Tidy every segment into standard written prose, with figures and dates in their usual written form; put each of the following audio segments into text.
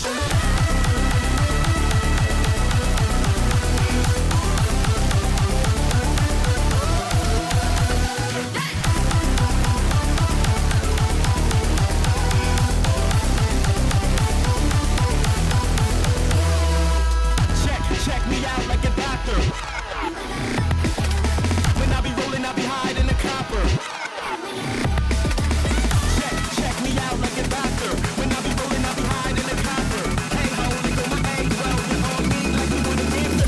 Check me out like a doctor. When I be rolling, I be hiding the copper. Check me out like a doctor. When I be rolling, I be hiding the copper. Hey ho, nigga, my A, well, you on me like you wanna give the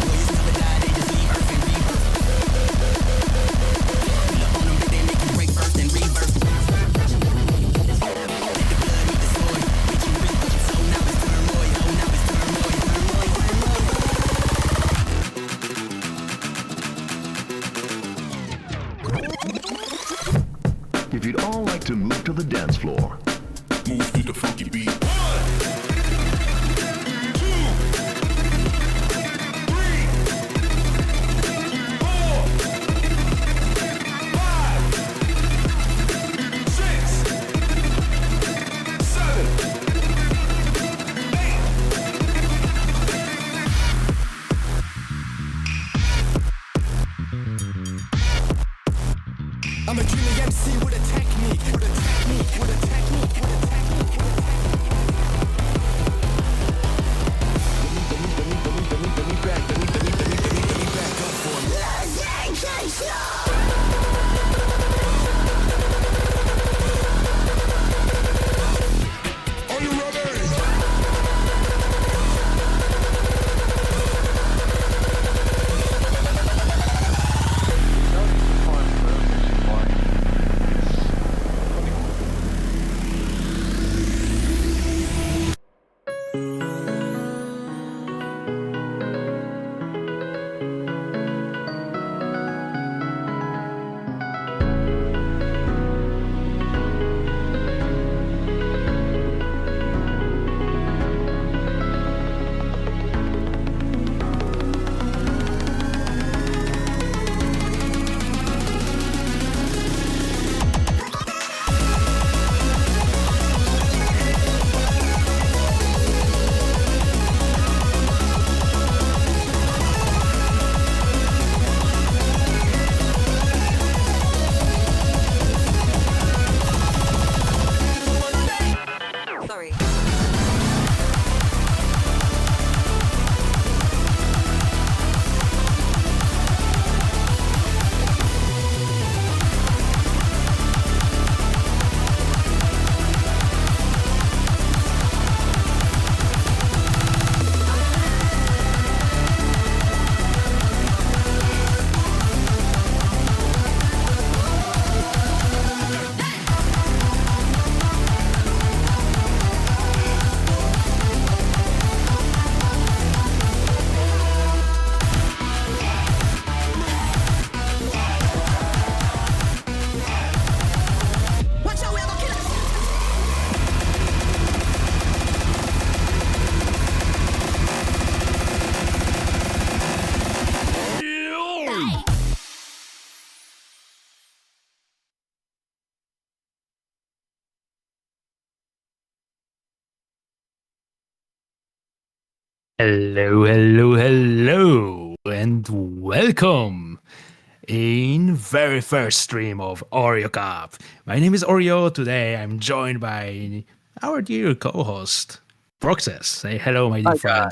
Boys never die, they just leave earth and rebirth. Pull up on them, but they make you break earth and rebirth. If you'd all like to move to the dance floor, Move to the funky beat. 1, 2, 3, 4, 5, 6, 7, 8. I'm a dreamy MC with a technique, with a technique, with a technique, with a technique, with a technique. Go for it. Are you ready? Hello, and welcome in very first stream of Oreo Cup. My name is Oreo. Today I'm joined by our dear co-host, Proxess. Say hello, my dear friend.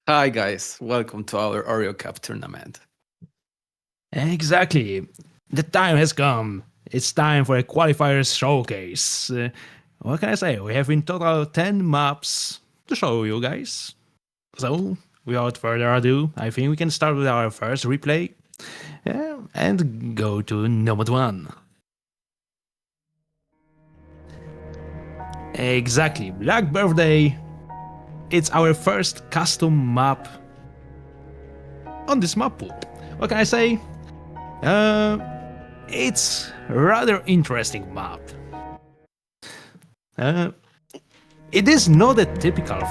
Hi guys, welcome to our Oreo Cup tournament. Exactly. The time has come. It's time for a Qualifiers Showcase. What can I say? We have in total 10 maps to show you guys. So, without further ado, I think we can start with our first replay and go to number 1. Exactly, Black Birthday. It's our first custom map on this map pool. What can I say? It's rather interesting map. It is not a typical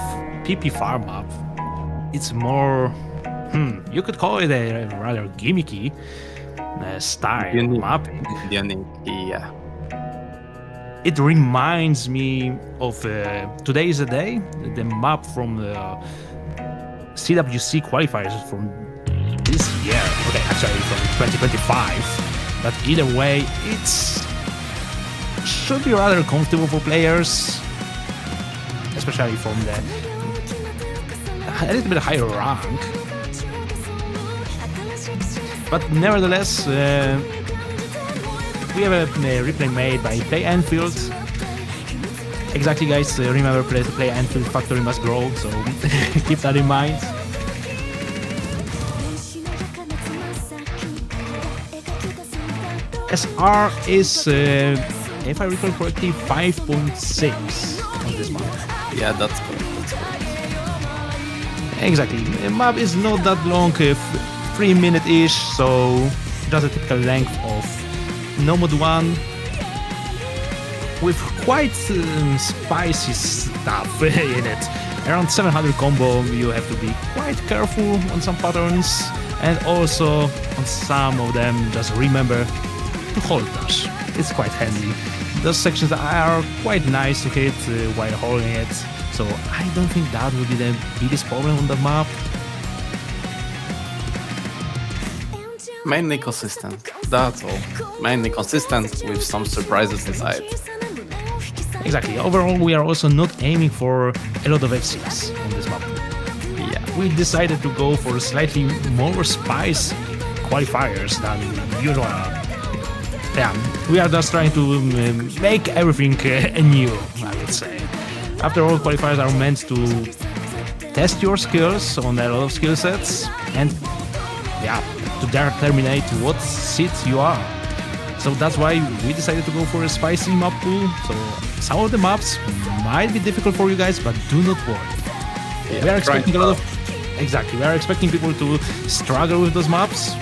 PP farm map. It's more, you could call it a rather gimmicky style mapping. Unique, yeah. it reminds me of Today is the Day, the map from the CWC qualifiers from this year. Okay, actually from 2025. But either way, it's should be rather comfortable for players, especially from the a little bit higher rank. But nevertheless, we have a replay made by Play Anfield. Exactly, guys. Remember, Play Anfield factory must grow, so keep that in mind. SR is, if I recall correctly, 5.6 on this map. Yeah, that's good. That's good. Exactly. The map is not that long, 3 minute-ish, so just a typical length of No Mod 1 with quite spicy stuff in it. Around 700 combo, you have to be quite careful on some patterns, and also on some of them, just remember to hold dash. It's quite handy. Those sections are quite nice to hit while holding it, so I don't think that will be the biggest problem on the map. Mainly consistent. That's all. Mainly consistent with some surprises inside. Exactly. Overall, we are also not aiming for a lot of FCs on this map. Yeah. We decided to go for slightly more spice qualifiers than usual. Yeah, we are just trying to make everything new, I would say. After all, qualifiers are meant to test your skills on a lot of skill sets and, yeah, to determine what seed you are. So that's why we decided to go for a spicy map pool. So some of the maps might be difficult for you guys, but do not worry. Yeah, We are expecting a lot of... Exactly, we are expecting people to struggle with those maps,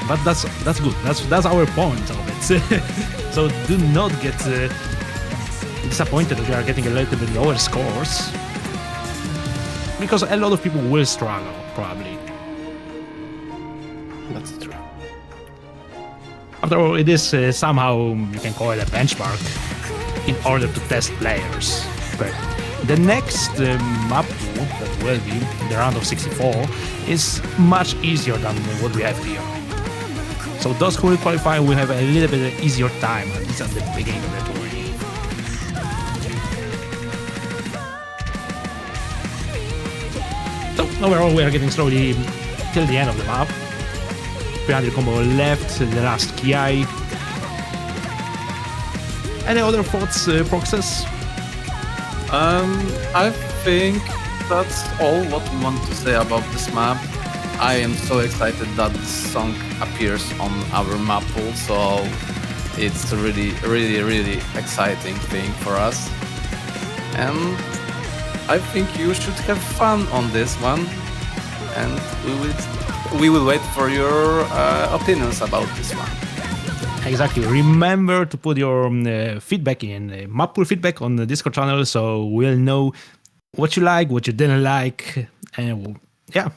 but that's good. That's our point of it. So do not get disappointed that you are getting a little bit lower scores, because a lot of people will struggle, probably. That's true. After all, it is somehow, you can call it a benchmark in order to test players. But the next map pool that will be the round of 64 is much easier than what we have here. So those who will qualify will have a little bit easier time, at least at the beginning of the tournament. So overall, we are getting slowly till the end of the map. 300 combo left, the last Ki. Any other thoughts, Proxes? I think that's all what we want to say about this map. I am so excited that this song appears on our map pool, so it's a really exciting thing for us. And I think you should have fun on this one, and we will wait for your opinions about this one. Exactly. Remember to put your feedback in map pool feedback on the Discord channel, so we'll know what you like, what you didn't like, and yeah.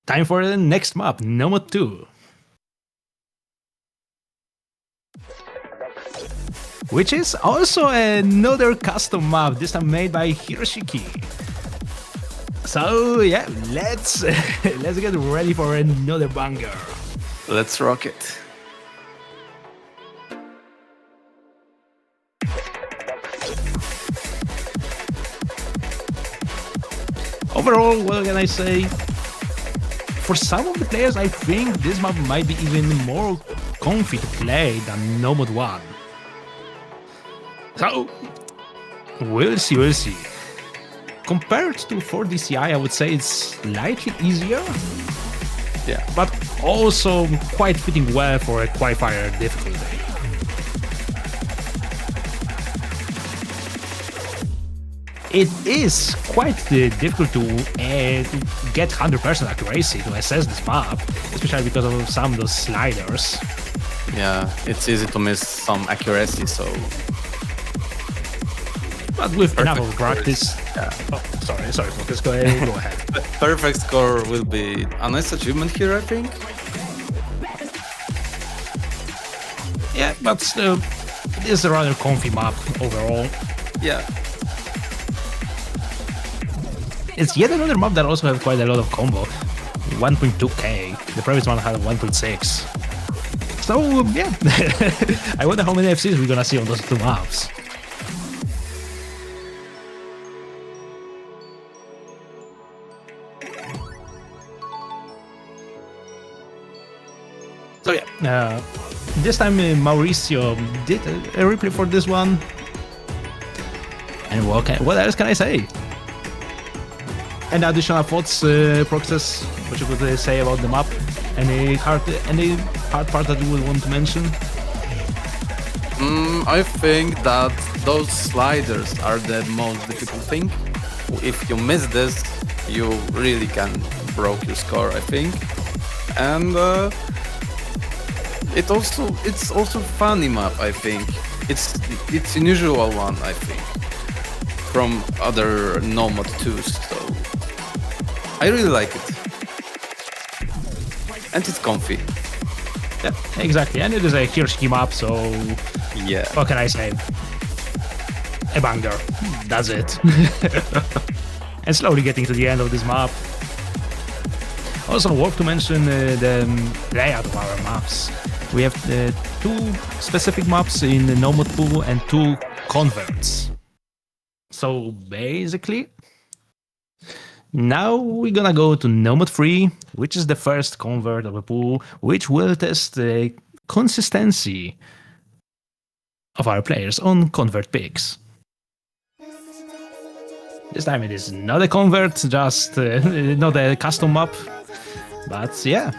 Time for the next map, No Mod 2. Which is also another custom map, this time made by Hiroshiki. So yeah, let's get ready for another banger. Let's rock it. Overall, what can I say? For some of the players, I think this map might be even more comfy to play than No Mod 1. So, we'll see. Compared to 4DCI, I would say it's slightly easier, Yeah. but also quite fitting well for a qualifier difficulty. It is quite difficult to get 100% accuracy to assess this map, especially because of some of those sliders. Yeah, it's easy to miss some accuracy, so But with enough of score practice... yeah. Oh, sorry, Focus, go ahead. Perfect score will be a nice achievement here, I think. Yeah, but this is a rather comfy map overall. Yeah. It's yet another map that also has quite a lot of combo. 1.2k. The previous one had 1.6. So yeah, I wonder how many FCs we're gonna see on those two maps. So yeah, this time Mauricio did a replay for this one. And what else can I say? Any additional thoughts, Proxes, what you could say about the map? Any hard part that you would want to mention? I think that those sliders are the most difficult thing. If you miss this, you really can broke your score, I think. And it's also funny map, I think. It's unusual one, I think, from other Nomad 2s. So I really like it, and it's comfy. Yeah, exactly. And it is a Kirschki map, so Yeah. what can I say? A banger. That's it. And slowly getting to the end of this map. Also worth to mention the layout of our maps. We have two specific maps in Nomad Pool and two converts. So basically, now we're gonna go to Nomad 3, which is the first convert of a pool, which will test the consistency of our players on convert picks. This time it is not a convert, just not a custom map, but yeah.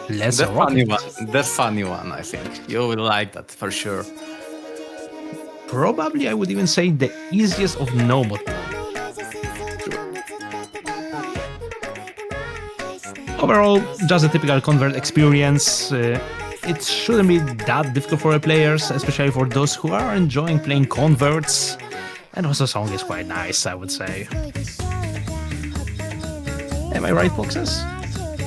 Let's The rock funny it. one. The funny one, I think. You will like that for sure. Probably I would even say the easiest of Nomad. Overall, just a typical convert experience. It shouldn't be that difficult for the players, especially for those who are enjoying playing converts. And also the song is quite nice, I would say. Am I right, Foxes?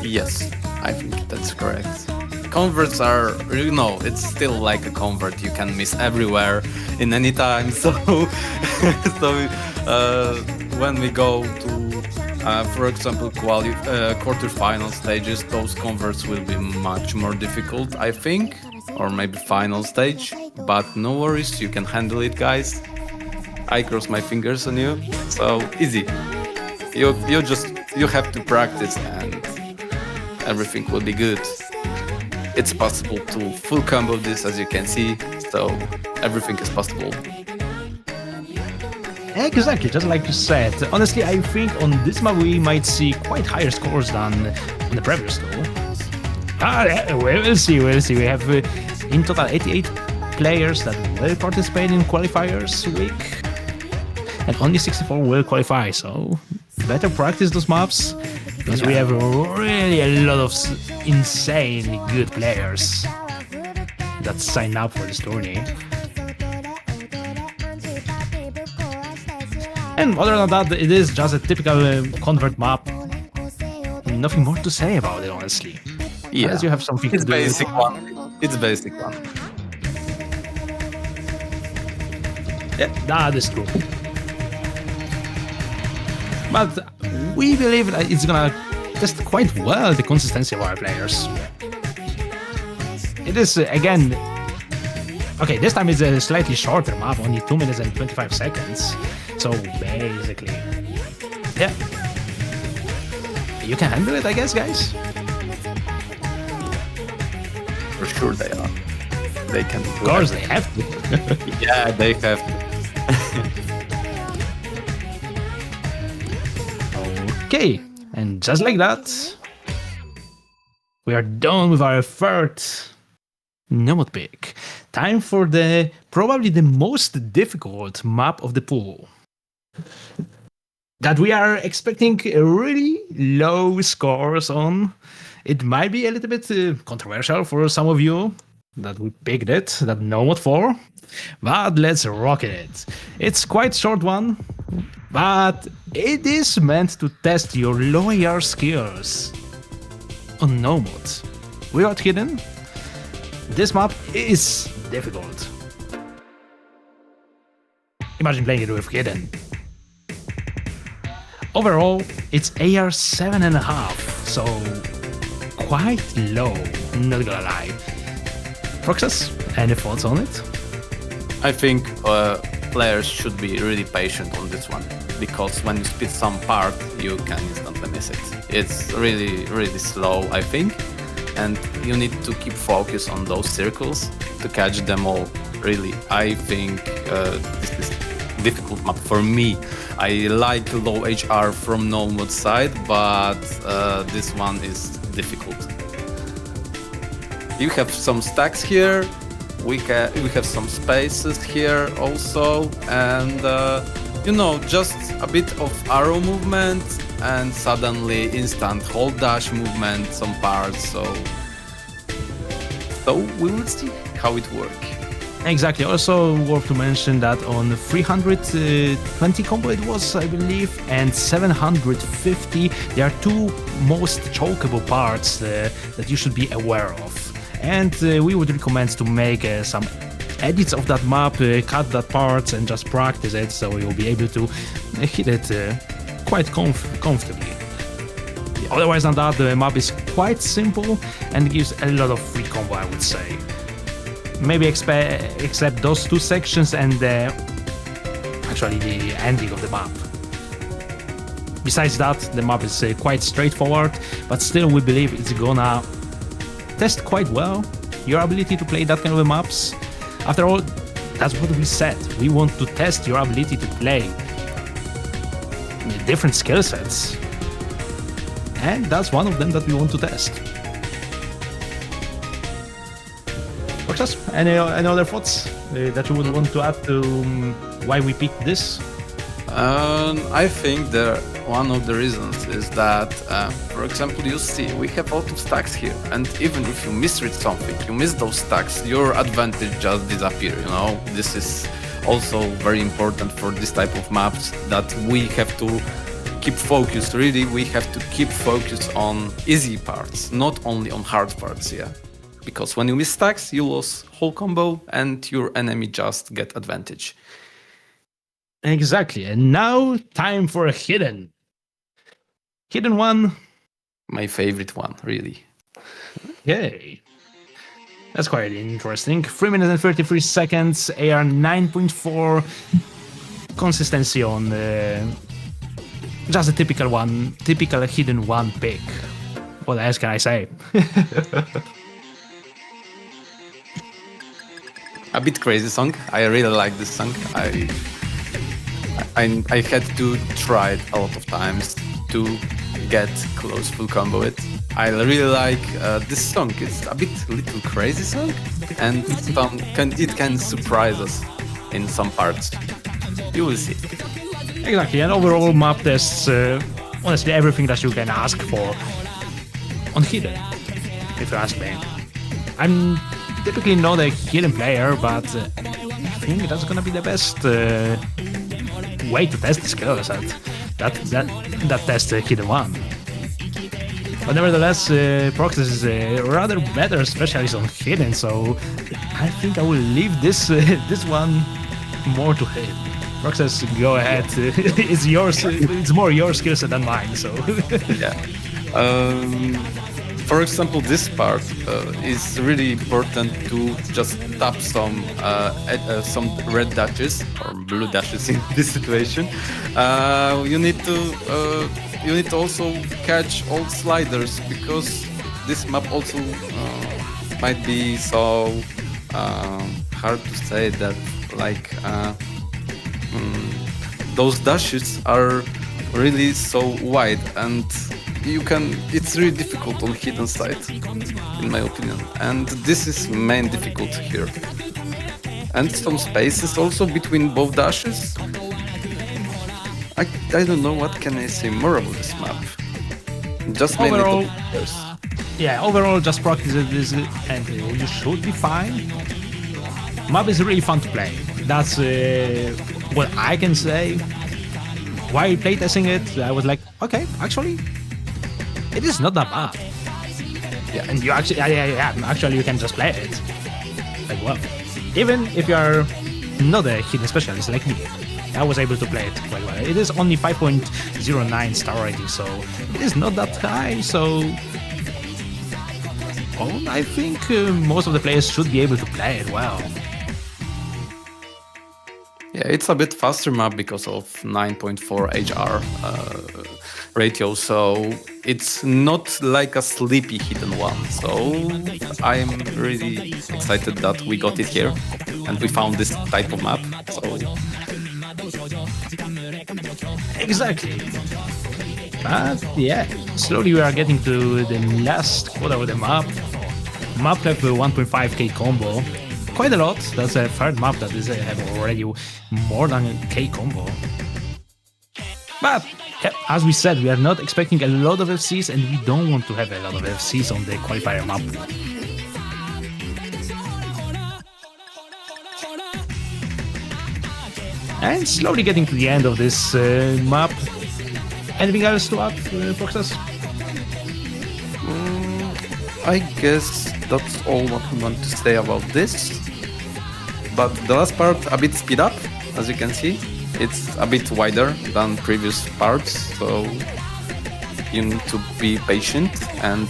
Yes, I think that's correct. Converts are, it's still like a convert. You can miss everywhere in any time. So, when we go to, for example, quarterfinal stages, those converts will be much more difficult, I think, or maybe final stage. But no worries, you can handle it, guys. I cross my fingers on you. So easy. You have to practice, and everything will be good. It's possible to full combo this, as you can see, so everything is possible. Exactly, just like you said. Honestly, I think on this map we might see quite higher scores than on the previous though. Yeah, we'll see. We have in total 88 players that will participate in qualifiers week, and only 64 will qualify, so better practice those maps. Because we have really a lot of insanely good players that sign up for this tourney. And other than that, it is just a typical convert map. Nothing more to say about it, honestly. Yeah, Unless you have something it's to do. basic one. It's basic one. Yeah, that is true. But we believe that it's gonna test quite well the consistency of our players. It is, again... Okay, this time it's a slightly shorter map, only 2 minutes and 25 seconds. So, basically... Yeah. You can handle it, I guess, guys? For sure they are. They can do Of course, they have to. Yeah, they have to. Okay, and just like that, we are done with our third Nomad pick. Time for probably the most difficult map of the pool. That we are expecting really low scores on. It might be a little bit controversial for some of you that we picked it, that Nomad 4. But let's rock it. It's quite short one, but it is meant to test your lawyer skills on Nomad. Without hidden, this map is difficult. Imagine playing it with Hidden. Overall, it's AR 7.5, so quite low, not gonna lie. Proxas, any thoughts on it? I think players should be really patient on this one, because when you spit some part, you can instantly miss it. It's really, really slow, I think, and you need to keep focus on those circles to catch them all. Really, I think this is difficult map for me. I like low HR from no mode side, but this one is difficult. You have some stacks here. We have some spaces here also, and you know, just a bit of arrow movement and suddenly instant hold dash movement, some parts. So we will see how it works. Exactly. Also worth to mention that on 320 combo it was, I believe, and 750, there are two most chokeable parts that you should be aware of. And we would recommend to make some edits of that map, cut that part and just practice it, so you'll be able to hit it quite comfortably. Otherwise than that, the map is quite simple and gives a lot of free combo, I would say. Maybe except those two sections and actually the ending of the map. Besides that, the map is quite straightforward, but still we believe it's gonna test quite well your ability to play that kind of maps. After all, that's what we said. We want to test your ability to play different skill sets. And that's one of them that we want to test. Roxas, any other thoughts that you would want to add to why we picked this? I think one of the reasons is that, for example, you see we have a lot of stacks here, and even if you misread something, you miss those stacks, your advantage just disappear. You know, this is also very important for this type of maps, that we have to keep focused. Really, we have to keep focus on easy parts, not only on hard parts. Yeah, because when you miss stacks, you lose whole combo, and your enemy just get advantage. Exactly, and now time for a hidden. Hidden one. My favorite one, really. Yay. That's quite interesting. 3 minutes and 33 seconds, AR 9.4. Consistency on just a typical hidden one pick. What else can I say? A bit crazy song. I really like this song. I had to try it a lot of times to get close full combo it. I really like this song. It's a little crazy song, and it can surprise us in some parts. You will see. Exactly, and overall map tests, honestly, everything that you can ask for on hidden, if you ask me. I'm typically not a hidden player, but I think that's gonna be the best way to test the skill set. That test hidden one. But nevertheless, Proxys is a rather better specialist on hidden, so I think I will leave this this one more to him. Proxys, go ahead. It's yours. It's more your skill set than mine. So Yeah. For example, this part is really important to just tap some red dashes or blue dashes in this situation. You need to also catch all sliders, because this map also might be so hard to say that, like those dashes are really so wide, and it's really difficult on hidden side, in my opinion, and this is main difficult here. And some spaces also between both dashes. I don't know what can I say more about this map. Just mainly overall, computers. yeah, overall, just practice this, and you should be fine. Map is really fun to play. That's what I can say. While playtesting it, I was like, okay, actually, it is not that bad. Yeah. And you actually, yeah, actually, you can just play it. like well. Even if you are not a hidden specialist like me, I was able to play it quite well. It is only 5.09 star rating, so it is not that high, so I think most of the players should be able to play it well. Yeah, it's a bit faster map because of 9.4 HR ratio, so it's not like a sleepy hidden one. So I'm really excited that we got it here and we found this type of map. So Exactly. But yeah, slowly we are getting to the last quarter of the map. Map have a 1.5k combo. Quite a lot. That's a third map that is have already more than a K combo. But yeah, as we said, we are not expecting a lot of FCs, and we don't want to have a lot of FCs on the qualifier map. And slowly getting to the end of this map. Anything else to add, Proxas? I guess that's all what we want to say about this. But the last part a bit speed up, as you can see. It's a bit wider than previous parts, so you need to be patient and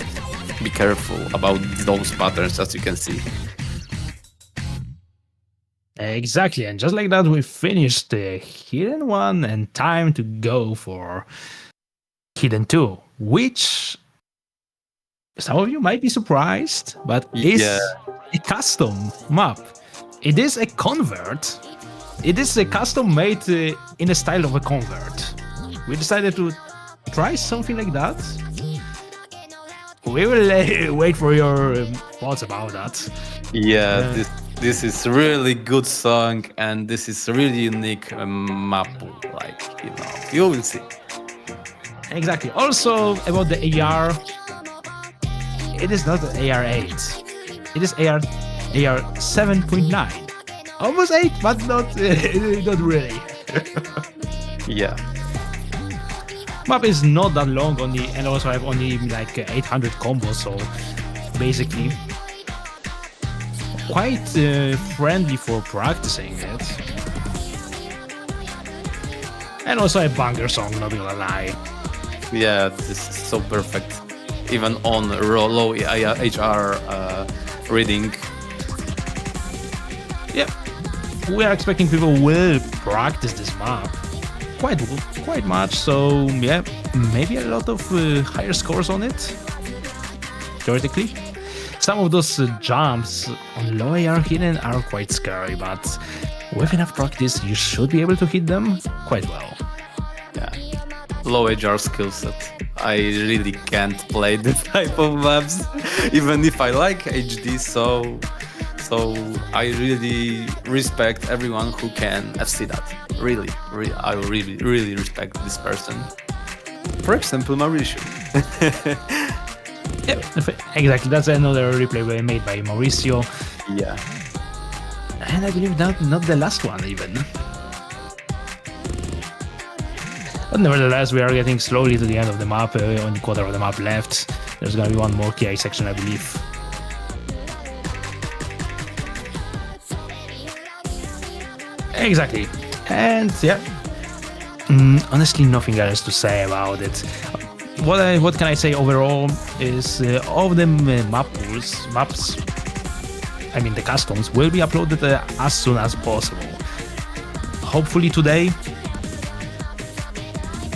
be careful about those patterns, as you can see. Exactly, and just like that, we finished the Hidden 1 and time to go for Hidden 2, which some of you might be surprised, but is a custom map. It is a convert. It is a custom made in a style of a convert. We decided to try something like that. We will wait for your thoughts about that. Yeah, this is really good song, and this is really unique map. Like, you will see. Exactly. Also about the AR, it is not AR8. It is AR 7.9. Almost 8, but not really. Yeah. Map is not that long, only, and also I have only like 800 combos, so basically quite friendly for practicing it. And also a banger song, not gonna lie. Yeah, this is so perfect. Even on low HR reading. Yep. We are expecting people will practice this map quite much, so yeah, maybe a lot of higher scores on it, theoretically. Some of those jumps on low AR hidden are quite scary, but with enough practice you should be able to hit them quite well. Yeah, low HR skill set. I really can't play this type of maps, even if I like HD, so I really respect everyone who can FC that. Really, I really respect this person. For example, Mauricio. Yeah, exactly. That's another replay made by Mauricio. Yeah. And I believe not the last one even. But nevertheless, we are getting slowly to the end of the map. Only quarter of the map left. There's gonna be one more KI section, I believe. Exactly. And yeah, honestly, nothing else to say about it. What can I say overall is all of them maps, I mean the customs, will be uploaded as soon as possible. Hopefully today.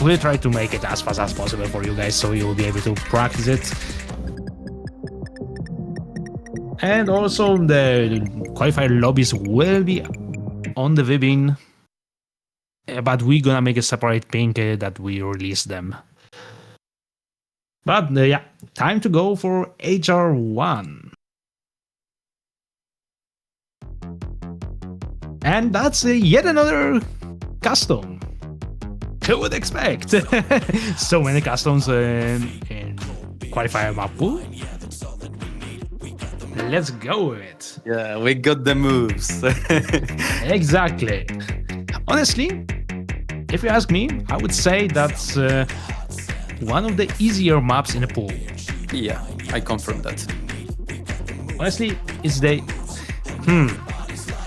We'll try to make it as fast as possible for you guys, so you will be able to practice it. And also the qualifier lobbies will be on the Vibin, but we're gonna make a separate ping that we release them. But yeah, time to go for HR1. And that's yet another custom. Who would expect? So many customs in qualifier map pool. Let's go with it. Yeah, we got the moves. Exactly. Honestly, if you ask me, I would say that's one of the easier maps in the pool. Yeah, I confirm that. Honestly, it's the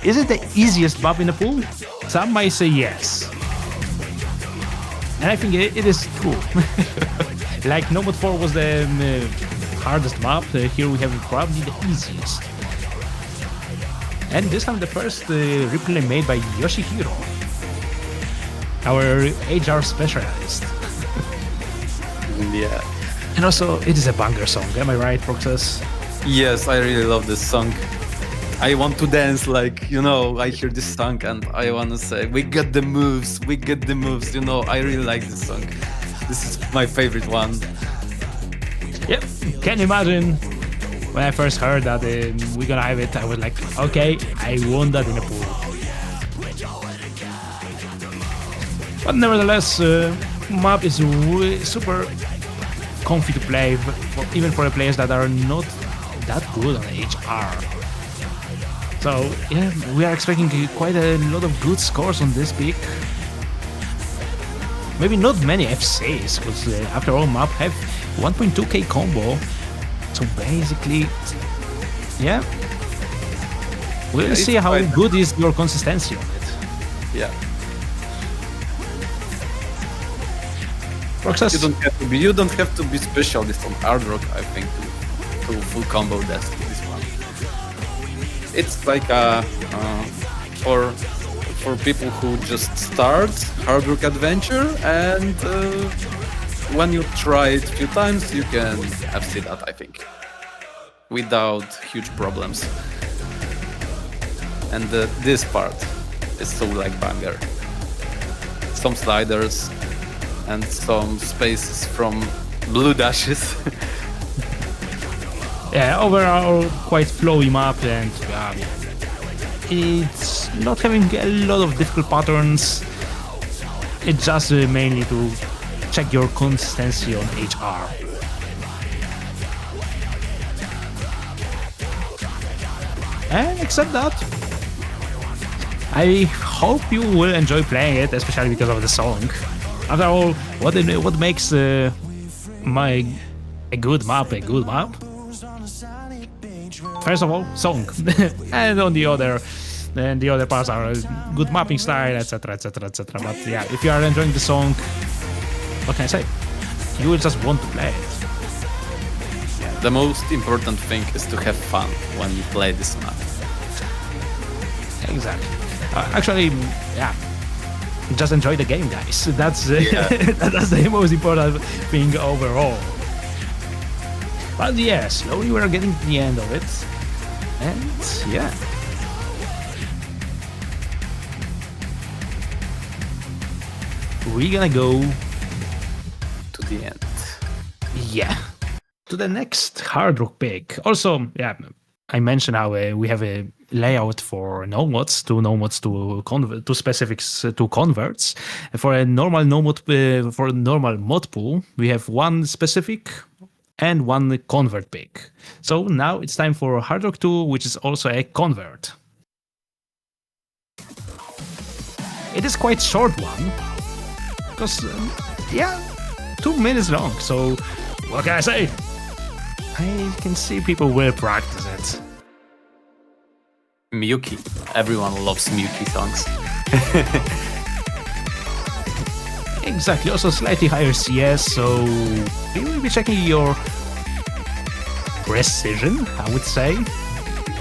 Is it the easiest map in the pool? Some might say yes. And I think it is true. Like Nomad 4 was the hardest map, here we have probably the easiest. And this time the first replay made by Yoshihiro, our HR specialist. Yeah. And also, it is a banger song, am I right, Proxas? Yes, I really love this song. I want to dance, like, you know, I hear this song and I want to say, we got the moves, you know, I really like this song. This is my favorite one. Yep, can you imagine? When I first heard that we're gonna have it, I was like, okay, I want that in a pool. But nevertheless, map is super comfy to play, even for the players that are not that good on HR. So yeah, we are expecting quite a lot of good scores on this pick. Maybe not many FCs, because after all, map have 1.2k combo. So basically, yeah, we'll see how good is your consistency on it. Yeah. Roxas, You don't have to be specialist on hard rock, I think, to full combo this one. It's like for people who just start hard rock adventure, and when you try it a few times, you can FC that, I think, without huge problems. And this part is so like banger. Some sliders and some spaces from blue dashes. yeah, overall quite flowy map, and it's not having a lot of difficult patterns. It's just mainly to check your consistency on HR. And except that, I hope you will enjoy playing it, especially because of the song. After all, what makes a good map a good map? First of all, song, and on the other parts are good mapping style, etc, etc, etc. But yeah, if you are enjoying the song, what can I say? You will just want to play it. The most important thing is to have fun when you play this map. Exactly. Actually, yeah. Just enjoy the game, guys. That's that's the most important thing overall. But yeah, slowly we're getting to the end of it, and yeah. We're gonna go To the end. yeah, to the next hard rock pick. Also, yeah, I mentioned how we have a layout for no mods to specifics to converts. For a normal for a normal mod pool, we have one specific and one convert pick. So now it's time for Hard Rock 2, which is also a convert. It is quite short one, because yeah, 2 minutes long. So what can I say? I can see people will practice it. Miyuki. Everyone loves Miyuki songs. Exactly, also slightly higher CS, so we will be checking your precision, I would say.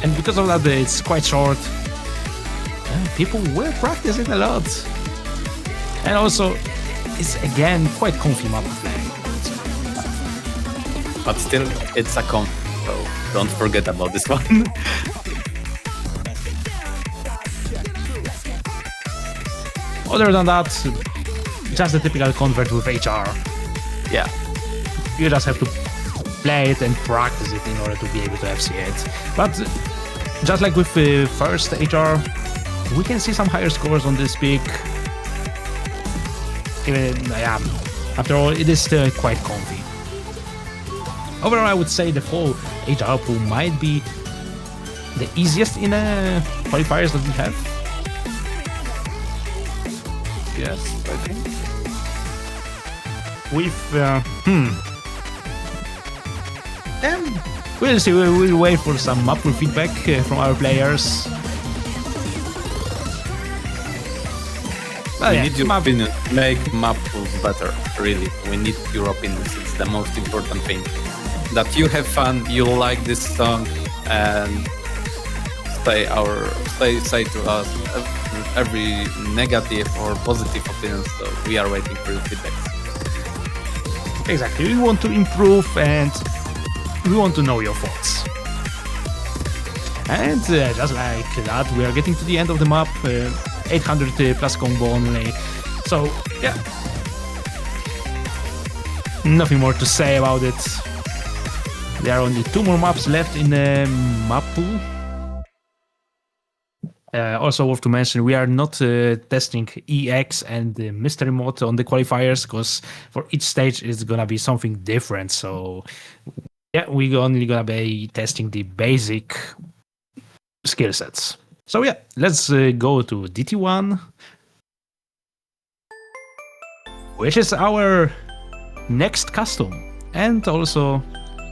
And because of that, it's quite short. People will practice it a lot. And also, it's again quite comfy map to play. But still, it's a comp, so don't forget about this one. Other than that, just a typical convert with HR. Yeah. You just have to play it and practice it in order to be able to FC it. But just like with the first HR, we can see some higher scores on this pick. Even, yeah, after all, it is still quite comfy. Overall, I would say the whole HR pool might be the easiest in the qualifiers that we have. Yes, I think. With We'll see. We'll wait for some map pool feedback from our players. But We yeah, need your map- opinion. Make map pools better. Really, we need your opinions. It's the most important thing. That you have fun, you like this song, and say to us every negative or positive opinion. So we are waiting for your feedback. Exactly. We want to improve and we want to know your thoughts. And just like that, we are getting to the end of the map. 800 plus combo only. So, yeah. Nothing more to say about it. There are only 2 more maps left in the map pool. Also worth to mention, we are not testing EX and the mystery mode on the qualifiers because for each stage it's gonna be something different. So yeah, we're only gonna be testing the basic skill sets. So yeah, let's go to DT1, which is our next custom and also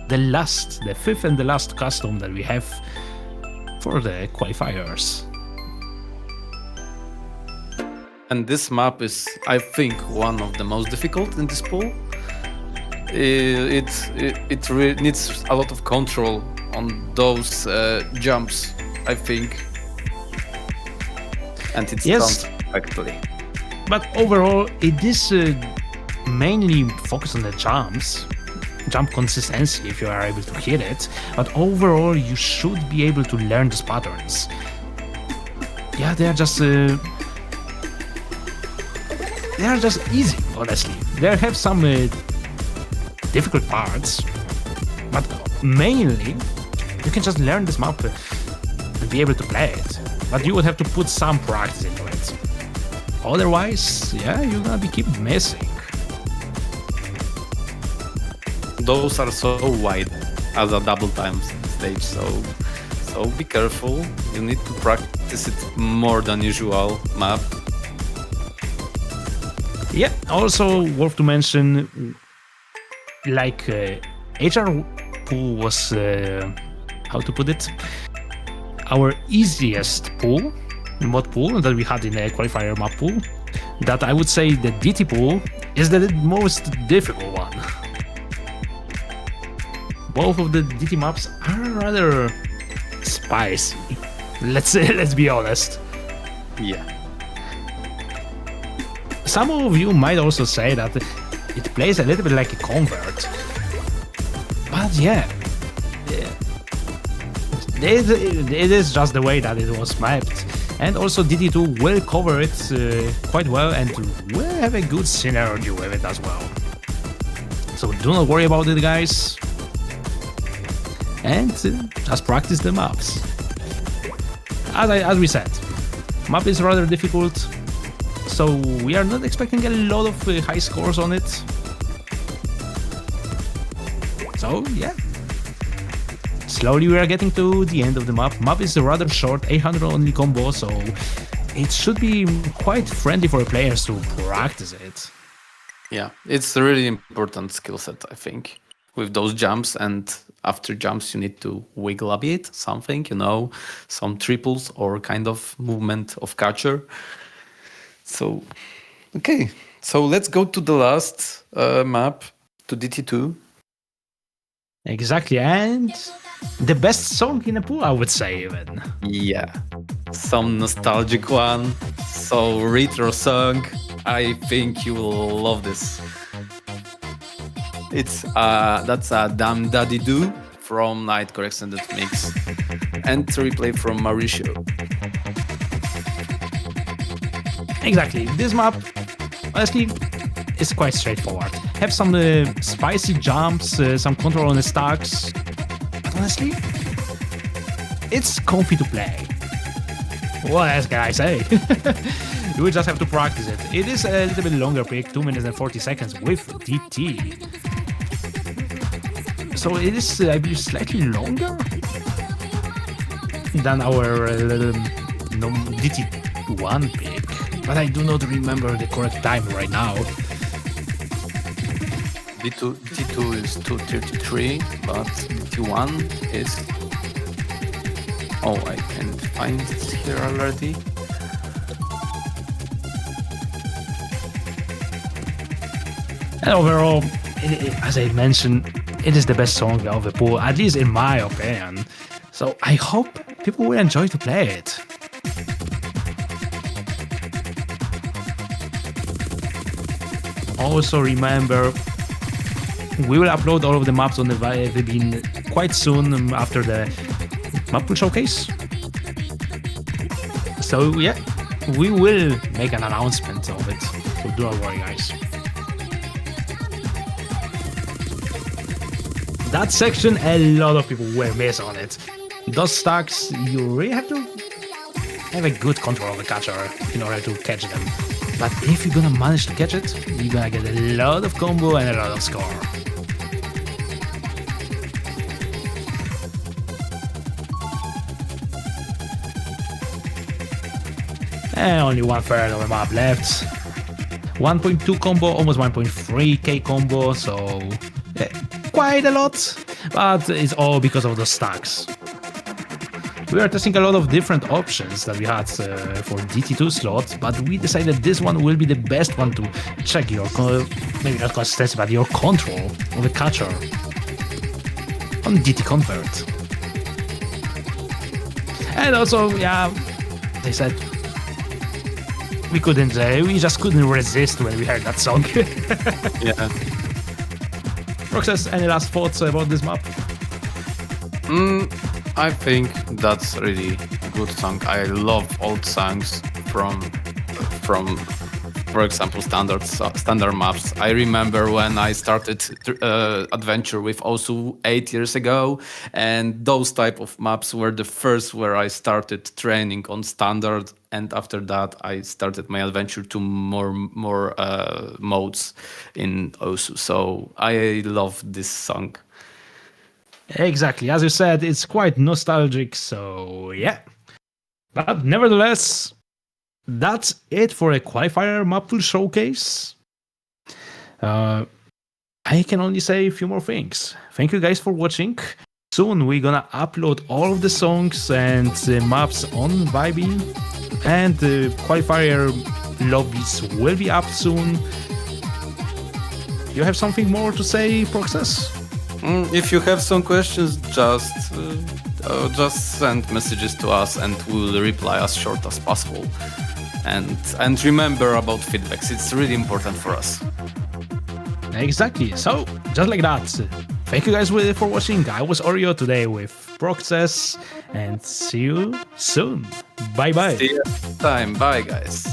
the 5th and the last custom that we have for the qualifiers. And this map is, I think, one of the most difficult in this pool. It really needs a lot of control on those jumps, I think. And it's Yes. done perfectly. But overall, it is mainly focused on the jump consistency if you are able to hit it. But overall, you should be able to learn these patterns. Yeah, they are just easy, honestly. They have some difficult parts, but mainly you can just learn this map and be able to play it. But you would have to put some practice into it. Otherwise, yeah, you're gonna keep missing. Those are so wide as a double time stage, so be careful. You need to practice it more than usual map. Yeah, also worth to mention, like HR pool was, how to put it, our easiest pool, mod pool that we had in a qualifier map pool. That I would say the DT pool is the most difficult one. Both of the DT maps are rather spicy. Let's be honest. Yeah. Some of you might also say that it plays a little bit like a convert. But yeah, it is just the way that it was mapped. And also DD2 will cover it quite well and will have a good synergy with it as well. So do not worry about it, guys. And just practice the maps. As we said, map is rather difficult, so we are not expecting a lot of high scores on it. So yeah, slowly we are getting to the end of the map. Map is rather short, 800 only combo, so it should be quite friendly for players to practice it. Yeah, it's a really important skill set, I think, with those jumps. And after jumps, you need to wiggle a bit, something, some triples or kind of movement of catcher. So, okay, so let's go to the last map, to DT2. Exactly, and the best song in the pool, I would say, even. Yeah, some nostalgic one, so retro song. I think you will love this. That's a Damn Daddy Do from Nightcore Extended Mix and replay from Mauricio. Exactly, this map, honestly, is quite straightforward. Have some spicy jumps, some control on the stacks, but honestly, it's comfy to play. What else can I say? You will just have to practice it. It is a little bit longer pick, 2 minutes and 40 seconds with DT. So it is, I believe, slightly longer than our DT1 pick. But I do not remember the correct time right now. D2 is 233, but D1 is... Oh, I can't find it here already. And overall, as I mentioned, it is the best song of the pool, at least in my opinion. So I hope people will enjoy to play it. Also remember, we will upload all of the maps on the Vibin quite soon after the map pool showcase. So yeah, we will make an announcement of it. So do not worry, guys. That section, a lot of people will miss on it. Those stacks, you really have to have a good control of the catcher in order to catch them. But if you're gonna manage to catch it, you're gonna get a lot of combo and a lot of score. And only 1/3 of the map left. 1.2 combo, almost 1.3k combo, so yeah, quite a lot, but it's all because of the stacks. We are testing a lot of different options that we had for DT2 slots, but we decided this one will be the best one to check your, maybe not consistency, but your control of the catcher on DT Convert. And also, yeah, they said we just couldn't resist when we heard that song. Yeah. Roxas, any last thoughts about this map? I think that's really a good song. I love old songs from for example, standard maps. I remember when I started adventure with Osu 8 years ago, and those type of maps were the first where I started training on standard, and after that I started my adventure to more modes in Osu. So I love this song. Exactly, as you said, it's quite nostalgic, so yeah. But nevertheless, that's it for a qualifier map pool showcase. I can only say a few more things. Thank you guys for watching. Soon we're gonna upload all of the songs and maps on Vibin, and the qualifier lobbies will be up soon. You have something more to say, Proxess? If you have some questions, just send messages to us and we'll reply as short as possible. And remember about feedbacks, it's really important for us. Exactly, so just like that. Thank you guys for watching. I was Oreo today with Proxess, and see you soon. Bye bye. See you next time. Bye guys.